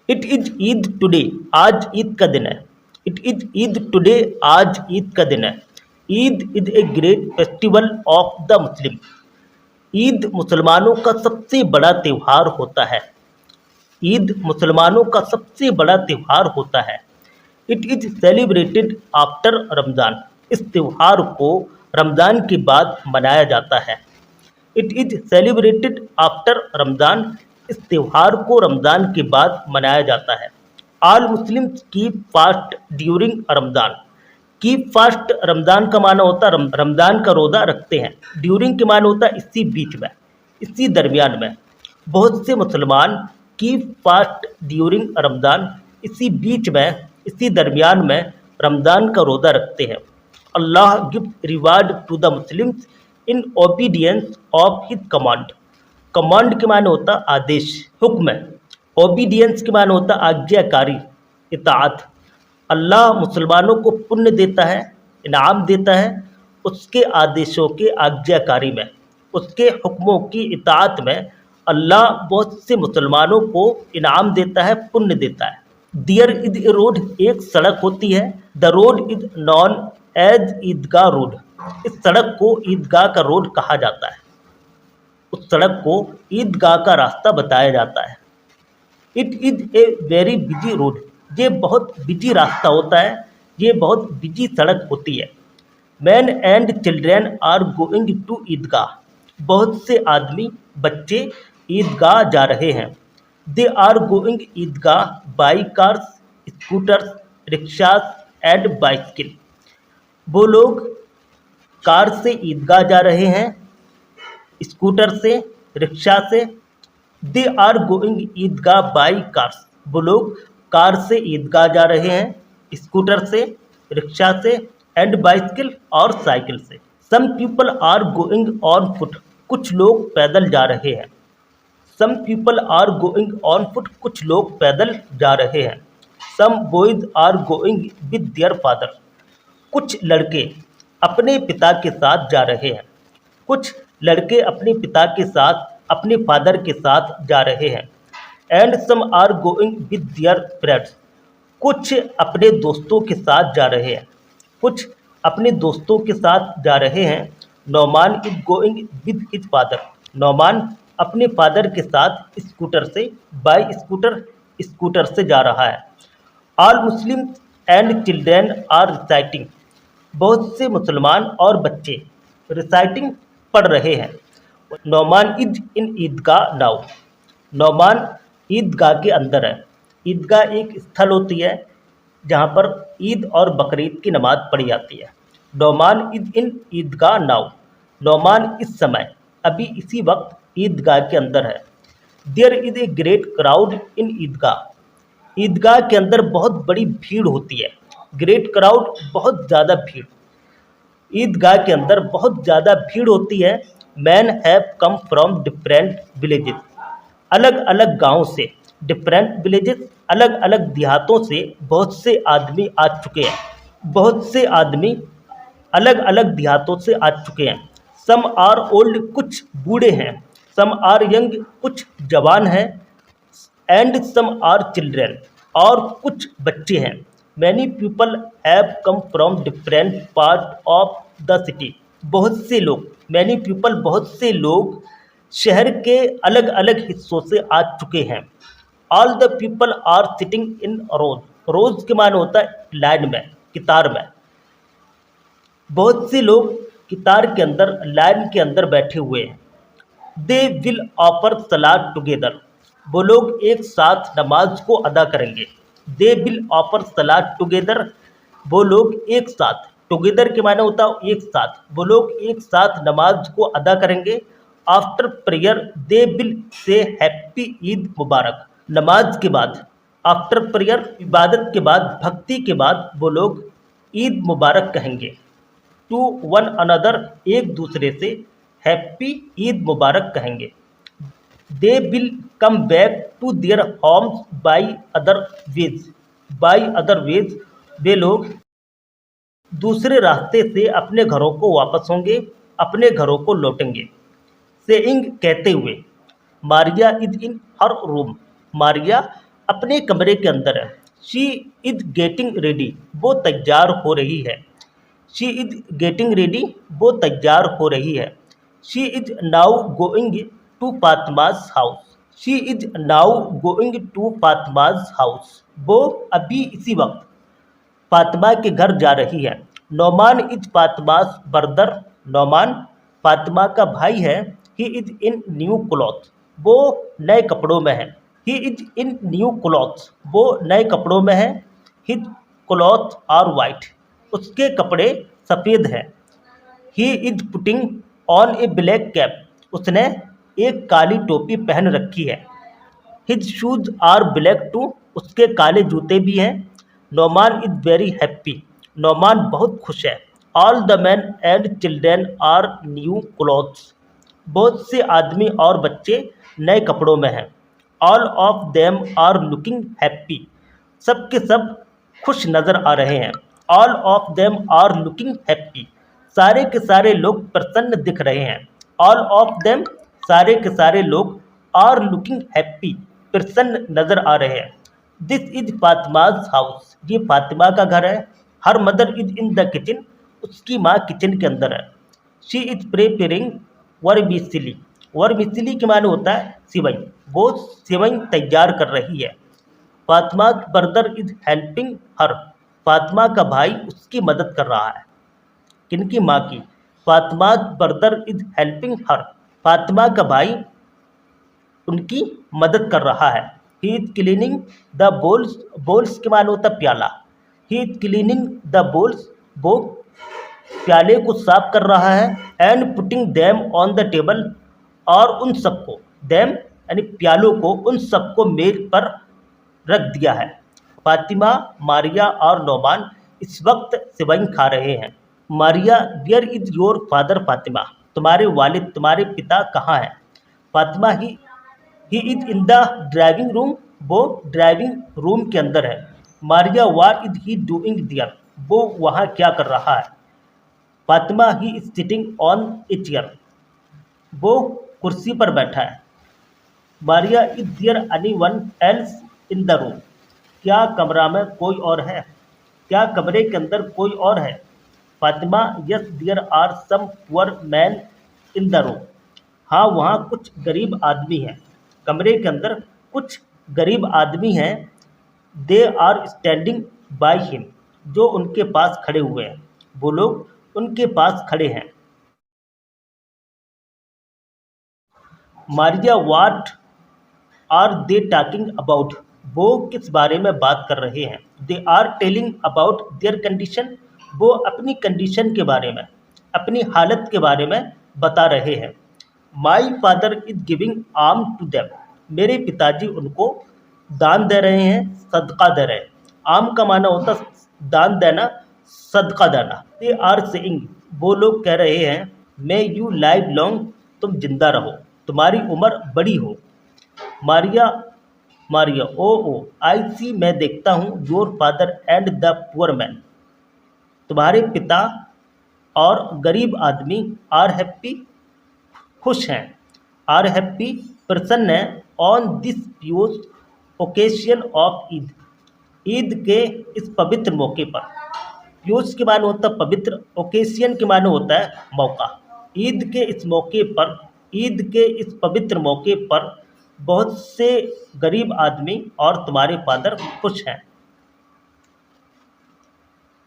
It is Eid today, आज ईद का दिन है। इट इज ईद टुडे, आज ईद का दिन है। Eid is a great festival of the Muslim. Eid मुसलमानों का सबसे बड़ा त्यौहार होता है। ईद मुसलमानों का सबसे बड़ा त्यौहार होता है। It is celebrated after Ramzan. इस त्यौहार को रमज़ान के बाद मनाया जाता है। It is celebrated after Ramzan. इस त्यौहार को रमज़ान के बाद मनाया जाता है। All Muslims keep fast during Ramzan. Keep fast Ramzan का माना होता है रमज़ान का रोज़ा रखते हैं। ड्यूरिंग के माना होता है इसी बीच में, इसी दरमियान में। बहुत से मुसलमान कीप फास्ट ड्यूरिंग रमज़ान, इसी बीच में, इसी दरमियान में रमज़ान का रोज़ा रखते हैं। Allah gives reward to the Muslims in obedience of his command. Command के माने होता आदेश, हुक्म है। ओबीडियंस के माने होता आज्ञाकारी, इताअत। अल्लाह मुसलमानों को पुण्य देता है, इनाम देता है उसके आदेशों के आज्ञाकारी में, उसके हुक्मों की इताअत में। अल्लाह बहुत से मुसलमानों को इनाम देता है, पुण्य देता है। दियर इज ए रोड, एक सड़क होती है। The road is known as Idgah road. इस सड़क को ईदगाह का रोड कहा जाता है। उस सड़क को ईदगाह का रास्ता बताया जाता है। It is a very busy road. ये बहुत बिजी रास्ता होता है, ये बहुत बिजी सड़क होती है। Man and children are going to Idgah. बहुत से आदमी, बच्चे ईदगाह जा रहे हैं। They are going Idgah by cars, scooters, rickshaws and bicycle. वो लोग कार से ईदगाह जा रहे हैं, स्कूटर से, रिक्शा से। They are going Idgah by cars. वो लोग कार से ईदगाह जा रहे हैं, स्कूटर से, रिक्शा से एंड बाइसिकल और साइकिल से। Some people are going on foot. कुछ लोग पैदल जा रहे हैं। Some people are going on foot. कुछ लोग पैदल जा रहे हैं। Some boys are going with their father. कुछ लड़के अपने पिता के साथ जा रहे हैं। कुछ लड़के अपने पिता के साथ, अपने फादर के साथ जा रहे हैं। And some are going with their friends. कुछ अपने दोस्तों के साथ जा रहे हैं। कुछ अपने दोस्तों के साथ जा रहे हैं। Nauman is going with his father. Nauman अपने फादर के साथ स्कूटर से, बाई स्कूटर, स्कूटर से जा रहा है। All Muslim and children are reciting. बहुत से मुसलमान और बच्चे रिसाइटिंग पढ़ रहे हैं। Nauman is in Idgah now. Nauman ईदगाह के अंदर है। ईदगाह एक स्थल होती है जहाँ पर ईद और बकरीद की नमाज पढ़ी जाती है। Nauman is in Idgah now. Nauman इस समय, अभी इसी वक्त ईदगाह के अंदर है। There is a great crowd in Idgah. Idgah के अंदर बहुत बड़ी भीड़ होती है। ग्रेट क्राउड, बहुत ज़्यादा भीड़। ईदगाह के अंदर बहुत ज़्यादा भीड़ होती है। Man have come from different villages. अलग अलग गाँव से, डिफरेंट विलेजेस, अलग अलग देहातों से बहुत से आदमी आ चुके हैं। बहुत से आदमी अलग अलग देहातों से आ चुके हैं। सम आर ओल्ड, कुछ बूढ़े हैं। सम आर यंग, कुछ जवान हैं। एंड सम आर चिल्ड्रेन, और कुछ बच्चे हैं। Many people have come from different part of the city. बहुत से लोग, मैनी पीपल, बहुत से लोग शहर के अलग अलग हिस्सों से आ चुके हैं। All the people are sitting in rows. Rows के माने होता है लाइन में, कितार में। बहुत से लोग कितार के अंदर, लाइन के अंदर बैठे हुए हैं। They will offer salad together. वो लोग एक साथ नमाज को अदा करेंगे। They will offer salad together. वो लोग एक साथ, टुगेदर के माने होता है एक साथ। वो लोग एक साथ नमाज को अदा करेंगे। After prayer they will say happy Eid Mubarak. नमाज के बाद, आफ्टर प्रेयर, इबादत के बाद, भक्ति के बाद वो लोग ईद मुबारक कहेंगे। टू वन अनदर, एक दूसरे से हैप्पी ईद मुबारक कहेंगे। They will come back to their homes by other ways. By other ways, वे लोग दूसरे रास्ते से अपने घरों को वापस होंगे, अपने घरों को लौटेंगे। सेइंग, कहते हुए। Maria is in her room. Maria अपने कमरे के अंदर है। शी इज गेटिंग रेडी, वो तैयार हो रही है। शी इज गेटिंग रेडी, वो तैयार हो रही है। She is now going to Fatima's house. She is now going to Fatima's house, वो अभी इसी वक्त फातिमा के घर जा रही है। नोमान इज फातिमाज ब्रदर, नोमान फातिमा का भाई है। He is in new cloth, वो नए कपड़ों में है। He is in new cloth, वो नए कपड़ों में है। हिज क्लॉथ आर वाइट, उसके कपड़े सफ़ेद हैं। He is putting on a black cap, उसने एक काली टोपी पहन रखी है। His shoes are black too, उसके काले जूते भी हैं। Noman is very happy, Noman बहुत खुश है। All the man and children are new clothes, बहुत से आदमी और बच्चे नए कपड़ों में हैं। All of them are looking happy, सब के सब खुश नज़र आ रहे हैं। All of them are looking happy, सारे के सारे लोग प्रसन्न दिख रहे हैं। ऑल ऑफ देम, सारे के सारे लोग आर लुकिंग हैप्पी, प्रसन्न नज़र आ रहे हैं। दिस इज फातिमाज हाउस, ये फातिमा का घर है। Her mother is in the kitchen, उसकी माँ किचन के अंदर है। She is preparing vermicelli, vermicelli के माने होता है सिवई, वो सिवई तैयार कर रही है। Fatima brother is helping her, Fatima का भाई उसकी मदद कर रहा है। किनकी? माँ की। Fatima brother is helping her, Fatima का भाई उनकी मदद कर रहा है। He is cleaning the bowls, bowls के माने होता प्याला। He is cleaning the bowls, वो प्याले को साफ कर रहा है। And putting them on the table, और उन सबको, देम यानी प्यालों को, उन सबको मेज पर रख दिया है। फातिमा, मारिया और नोमान इस वक्त सिवई खा रहे हैं। Maria, where is your father Fatima, तुम्हारे वालिद, तुम्हारे पिता कहाँ हैं? Fatima, he is in the driving room, वो ड्राइविंग रूम के अंदर है। Maria, what is he doing there, वो वहाँ क्या कर रहा है? Fatima, he is sitting on a chair, वो कुर्सी पर बैठा है। Maria, is there anyone else in the room, क्या कमरा में कोई और है? क्या कमरे के अंदर कोई और है? Fatima, yes there are some poor man in the room, हाँ वहाँ कुछ गरीब आदमी हैं। कमरे के अंदर कुछ गरीब आदमी हैं। They are standing by him, जो उनके पास खड़े हुए हैं, वो लोग उनके पास खड़े हैं। Maria, what are they talking about, वो किस बारे में बात कर रहे हैं? They are telling about their condition, वो अपनी कंडीशन के बारे में, अपनी हालत के बारे में बता रहे हैं। My father is giving arm to them, मेरे पिताजी उनको दान दे रहे हैं, सदका दे रहे हैं। आम का माना होता दान देना, सदका देना। दे आर सेइंग, वो लोग कह रहे हैं, मे यू लाइव लॉन्ग, तुम जिंदा रहो, तुम्हारी उम्र बड़ी हो। मारिया, मारिया, ओ आई सी, मैं देखता हूँ, your father and the poor man, तुम्हारे पिता और गरीब आदमी आर हैप्पी, खुश हैं। आर हैप्पी, प्रसन्न है। On this pious occasion of Eid, Eid के इस पवित्र मौके पर। प्योज के माने होता है पवित्र, ओकेशन के माने होता है मौका। ईद के इस मौके पर, ईद के इस पवित्र मौके पर बहुत से गरीब आदमी और तुम्हारे फादर खुश हैं।